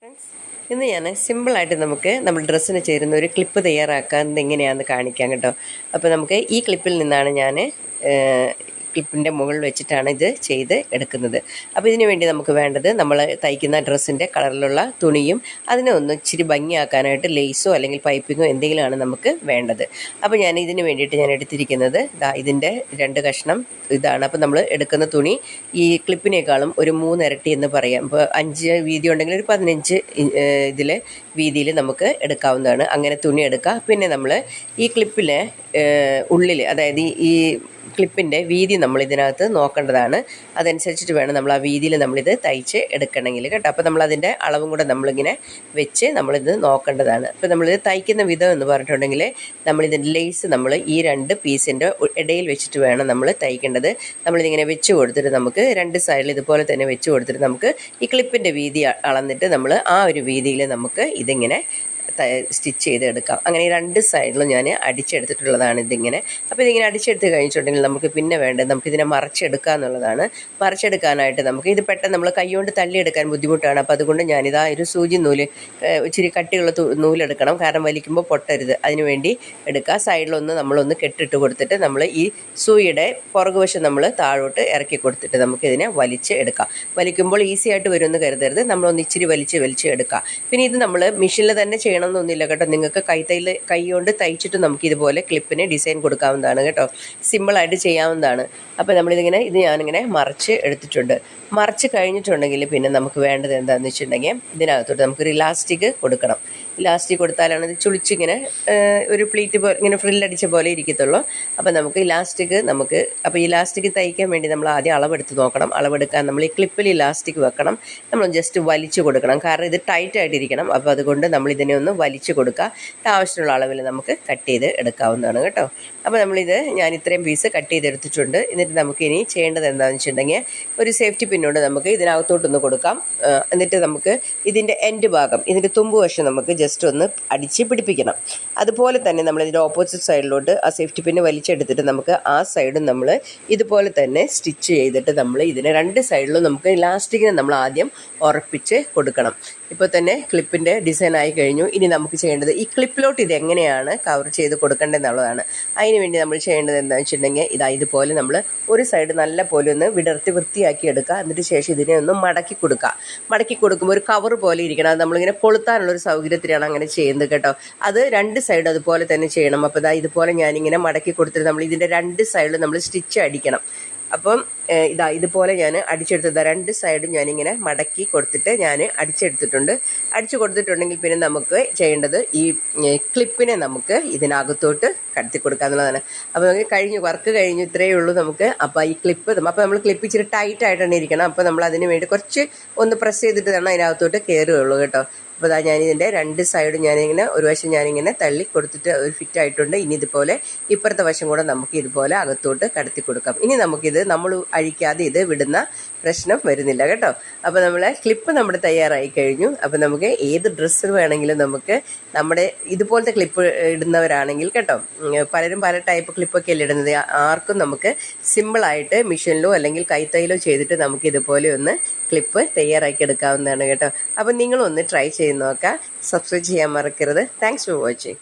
Friends, ഇന്ന് ഞാൻ സിമ്പിളായിട്ട് നമ്മൾ ഡ്രസ്സിന് ചേരുന്ന ഒരു ക്ലിപ്പ് തയ്യാറാക്കാൻ എങ്ങനെയാണെന്ന് കാണിക്കാം കേട്ടോ. അപ്പോൾ നമുക്ക് ഈ ക്ലിപ്പിൽ നിന്നാണ് ഞാൻ ക്ലിപ്പിൻ്റെ മുകളിൽ വെച്ചിട്ടാണ് ഇത് ചെയ്ത് എടുക്കുന്നത്. അപ്പോൾ ഇതിന് വേണ്ടി നമുക്ക് വേണ്ടത് നമ്മൾ തയ്ക്കുന്ന ഡ്രസ്സിൻ്റെ കളറിലുള്ള തുണിയും അതിനെ ഒന്ന് ഇച്ചിരി ഭംഗിയാക്കാനായിട്ട് ലേസോ അല്ലെങ്കിൽ പൈപ്പിങ്ങോ എന്തെങ്കിലുമാണ് നമുക്ക് വേണ്ടത്. അപ്പോൾ ഞാൻ ഇതിന് വേണ്ടിയിട്ട് ഞാൻ എടുത്തിരിക്കുന്നത് ഇതിൻ്റെ 2 കഷ്ണം ഇതാണ്. അപ്പോൾ നമ്മൾ എടുക്കുന്ന തുണി ഈ ക്ലിപ്പിനേക്കാളും ഒരു 3 ഇരട്ടി എന്ന് പറയാം. ഇപ്പോൾ 5 വീതി ഉണ്ടെങ്കിൽ ഒരു 15 ഇതിൽ വീതിയിൽ നമുക്ക് എടുക്കാവുന്നതാണ്. അങ്ങനെ തുണി എടുക്കുക. പിന്നെ നമ്മൾ ഈ ക്ലിപ്പിലെ ഉള്ളിൽ, അതായത് ഈ ക്ലിപ്പിൻ്റെ വീതി നമ്മൾ ഇതിനകത്ത് നോക്കേണ്ടതാണ്. അതനുസരിച്ചിട്ട് വേണം നമ്മൾ ആ വീതിയിൽ നമ്മളിത് തയ്ച്ച് എടുക്കണമെങ്കിൽ കേട്ടോ. അപ്പോൾ നമ്മളതിൻ്റെ അളവും കൂടെ നമ്മളിങ്ങനെ വെച്ച് നമ്മളിത് നോക്കേണ്ടതാണ്. അപ്പോൾ നമ്മളിത് തയ്ക്കുന്ന വിധം എന്ന് പറഞ്ഞിട്ടുണ്ടെങ്കിൽ നമ്മളിതിൻ്റെ ലേസ് നമ്മൾ ഈ 2 പീസിൻ്റെ ഇടയിൽ വെച്ചിട്ട് വേണം നമ്മൾ തയ്ക്കേണ്ടത്. നമ്മളിതിങ്ങനെ വെച്ച് കൊടുത്തിട്ട് നമുക്ക് 2 സൈഡിൽ ഇതുപോലെ തന്നെ വെച്ച് കൊടുത്തിട്ട് നമുക്ക് ഈ ക്ലിപ്പിൻ്റെ വീതി അളന്നിട്ട് നമ്മൾ ആ ഒരു വീതിയിൽ നമുക്ക് ഇതിങ്ങനെ സ്റ്റിച്ച് ചെയ്തെടുക്കാം. അങ്ങനെ ഈ 2 സൈഡിലും ഞാൻ അടിച്ചെടുത്തിട്ടുള്ളതാണ് ഇതിങ്ങനെ. അപ്പോൾ ഇതിങ്ങനെ അടിച്ചെടുത്ത് കഴിഞ്ഞിട്ടുണ്ടെങ്കിൽ നമുക്ക് പിന്നെ വേണ്ടത് നമുക്കിതിനെ മറിച്ചെടുക്കുക എന്നുള്ളതാണ്. മറിച്ചെടുക്കാനായിട്ട് നമുക്ക് ഇത് പെട്ടെന്ന് നമ്മൾ കൈകൊണ്ട് തള്ളിയെടുക്കാൻ ബുദ്ധിമുട്ടാണ്. അപ്പോൾ അതുകൊണ്ട് ഞാനിതാ ഒരു സൂചി നൂല്, ഇച്ചിരി കട്ടിയുള്ള നൂലെടുക്കണം, കാരണം വലിക്കുമ്പോൾ പൊട്ടരുത്. അതിന് വേണ്ടി എടുക്കുക. സൈഡിലൊന്ന് നമ്മളൊന്ന് കെട്ടിട്ട് കൊടുത്തിട്ട് നമ്മൾ ഈ സൂയിയുടെ പുറകുവശം നമ്മൾ താഴോട്ട് ഇറക്കി കൊടുത്തിട്ട് നമുക്കിതിനെ വലിച്ച് എടുക്കാം. വലിക്കുമ്പോൾ ഈസി ആയിട്ട് വരുമെന്ന് കരുതരുത്, നമ്മളൊന്ന് ഇച്ചിരി വലിച്ച് എടുക്കുക. പിന്നെ ഇത് നമ്മൾ മെഷീനിൽ തന്നെ ചെയ്യണമെന്നൊന്നുമില്ല കേട്ടോ. നിങ്ങൾക്ക് കൈ കൊണ്ട് തയ്ച്ചിട്ട് നമുക്ക് ഇതുപോലെ ക്ലിപ്പിന് ഡിസൈൻ കൊടുക്കാവുന്നതാണ് കേട്ടോ. സിമ്പിളായിട്ട് ചെയ്യാവുന്നതാണ്. അപ്പോൾ ഇത് ഞാനിങ്ങനെ മറിച്ച് എടുത്തിട്ടുണ്ട്. മറിച്ച് കഴിഞ്ഞിട്ടുണ്ടെങ്കിൽ പിന്നെ നമുക്ക് വേണ്ടത് എന്താണെന്ന് വെച്ചിട്ടുണ്ടെങ്കിൽ ഇതിനകത്തോട്ട് നമുക്കൊരു ഇലാസ്റ്റിക് കൊടുക്കണം. ഇലാസ്റ്റിക് കൊടുത്താലാണ് ഇത് ചുളിച്ചിങ്ങനെ ഒരു പ്ലീറ്റ് പോലെ ഇങ്ങനെ ഫ്രില്ലടിച്ച പോലെ ഇരിക്കത്തുള്ളൂ. അപ്പോൾ നമുക്ക് അപ്പോൾ ഇലാസ്റ്റിക് തയ്ക്കാൻ വേണ്ടി നമ്മൾ ആദ്യം അളവെടുത്ത് നോക്കണം. അളവെടുക്കാൻ നമ്മൾ ഈ ക്ലിപ്പിൽ ഇലാസ്റ്റിക് വെക്കണം. നമ്മൾ ജസ്റ്റ് വലിച്ചു കൊടുക്കണം, കാരണം ഇത് ടൈറ്റായിട്ടിരിക്കണം. അപ്പോൾ അതുകൊണ്ട് നമ്മൾ ഇതിനെ ഒന്ന് വലിച്ചു കൊടുക്കുക. ആവശ്യമുള്ള അളവിൽ നമുക്ക് കട്ട് ചെയ്ത് എടുക്കാവുന്നതാണ് കേട്ടോ. അപ്പോൾ ഞാൻ ഇത്രയും പീസ് കട്ട് ചെയ്തെടുത്തിട്ടുണ്ട്. എന്നിട്ട് നമുക്കിനി ചെയ്യേണ്ടത് എന്താണെന്ന് വെച്ചിട്ടുണ്ടെങ്കിൽ ഒരു സേഫ്റ്റി പിന്നോട് നമുക്ക് ഇതിനകത്തോട്ടൊന്ന് കൊടുക്കാം. എന്നിട്ട് നമുക്ക് ഇതിൻ്റെ എൻഡ് ഭാഗം, ഇതിൻ്റെ തുമ്പ് വശം നമുക്ക് ജസ്റ്റ് ഒന്ന് അടിച്ച് പിടിപ്പിക്കണം. അതുപോലെ തന്നെ നമ്മൾ ഇതിൻ്റെ ഓപ്പോസിറ്റ് സൈഡിലോട്ട് ആ സേഫ്റ്റി പിന്ന് വലിച്ചെടുത്തിട്ട് നമുക്ക് ആ സൈഡും നമ്മൾ ഇതുപോലെ തന്നെ സ്റ്റിച്ച് ചെയ്തിട്ട് നമ്മൾ ഇതിനെ 2 സൈഡിലും നമുക്ക് ഇലാസ്റ്റിക്കിനെ നമ്മൾ ആദ്യം ഉറപ്പിച്ച് കൊടുക്കണം. ഇപ്പോൾ തന്നെ ക്ലിപ്പിൻ്റെ ഡിസൈൻ ആയി കഴിഞ്ഞു. ഇനി നമുക്ക് ചെയ്യേണ്ടത് ഈ ക്ലിപ്പിലോട്ട് ഇത് എങ്ങനെയാണ് കവർ ചെയ്ത് കൊടുക്കേണ്ടതെന്നുള്ളതാണ്. അതിന് വേണ്ടി നമ്മൾ ചെയ്യേണ്ടത് എന്താണെന്ന് വെച്ചിട്ടുണ്ടെങ്കിൽ ഇതുപോലെ നമ്മൾ ഒരു സൈഡ് നല്ല പോലെ ഒന്ന് വൃത്തിയാക്കി എടുക്കുക. എന്നിട്ട് ശേഷം ഇതിനെ ഒന്ന് മടക്കി കൊടുക്കുക. മടക്കി കൊടുക്കുമ്പോൾ ഒരു കവർ പോലെ ഇരിക്കണം. അത് നമ്മളിങ്ങനെ കൊളുത്താനുള്ളൊരു സൗകര്യത്തിലാണ് അങ്ങനെ ചെയ്യുന്നത് കേട്ടോ. അത് 2 സൈഡ് അതുപോലെ തന്നെ ചെയ്യണം. അപ്പോൾ ഇതുപോലെ ഞാനിങ്ങനെ മടക്കി കൊടുത്തിട്ട് നമ്മൾ ഇതിൻ്റെ 2 സൈഡിൽ നമ്മൾ സ്റ്റിച്ച് അടിക്കണം. അപ്പം ഇതുപോലെ ഞാൻ അടിച്ചെടുത്തത് 2 സൈഡും ഞാനിങ്ങനെ മടക്കി കൊടുത്തിട്ട് ഞാൻ അടിച്ചു കൊടുത്തിട്ടുണ്ടെങ്കിൽ പിന്നെ നമുക്ക് ചെയ്യേണ്ടത് ഈ ക്ലിപ്പിനെ നമുക്ക് ഇതിനകത്തോട്ട് കടത്തി കൊടുക്കുക എന്നുള്ളതാണ്. അപ്പോൾ നമുക്ക് വർക്ക് കഴിഞ്ഞു, ഇത്രയേ ഉള്ളൂ നമുക്ക്. അപ്പോൾ ഈ ക്ലിപ്പ് നമ്മൾ ക്ലിപ്പ് ഇച്ചിരി ടൈറ്റായിട്ടാണ് ഇരിക്കണം. അപ്പോൾ നമ്മൾ അതിന് വേണ്ടി കുറച്ച് ഒന്ന് പ്രസ് ചെയ്തിട്ട് തന്നെ അതിനകത്തോട്ട് കയറുകയുള്ളൂ കേട്ടോ. അപ്പോൾ ഞാനിതിൻ്റെ 2 സൈഡും ഞാനിങ്ങനെ ഒരു വശം ഞാനിങ്ങനെ തള്ളി കൊടുത്തിട്ട് ഒരു ഫിറ്റ് ആയിട്ടുണ്ട്. ഇനി ഇതുപോലെ ഇപ്പുറത്തെ വശം കൂടെ നമുക്ക് ഇതുപോലെ അകത്തോട്ട് കടത്തി കൊടുക്കാം. ഇനി നമുക്കിത് നമ്മൾ അഴിക്കാതെ ഇത് വിടുന്ന പ്രശ്നം വരുന്നില്ല കേട്ടോ. അപ്പോൾ ക്ലിപ്പ് തയ്യാറായി കഴിഞ്ഞു. അപ്പോൾ നമുക്ക് ഏത് ഡ്രസ്സ് വേണമെങ്കിലും നമുക്ക് ഇതുപോലത്തെ ക്ലിപ്പ് ഇടുന്നവരാണെങ്കിൽ കേട്ടോ, പലരും പല ടൈപ്പ് ക്ലിപ്പൊക്കെ അല്ലേ ഇടുന്നത്. ആർക്കും നമുക്ക് സിമ്പിളായിട്ട് മെഷീനിലോ അല്ലെങ്കിൽ കൈത്തൈയിലോ ചെയ്തിട്ട് നമുക്ക് ഇതുപോലെ ഒന്ന് ക്ലിപ്പ് തയ്യാറാക്കി എടുക്കാവുന്നതാണ് കേട്ടോ. അപ്പോൾ നിങ്ങളൊന്ന് ട്രൈ ചെയ്ത് നോക്കുക. സബ്സ്ക്രൈബ് ചെയ്യാൻ മറക്കരുത്. Thanks for watching.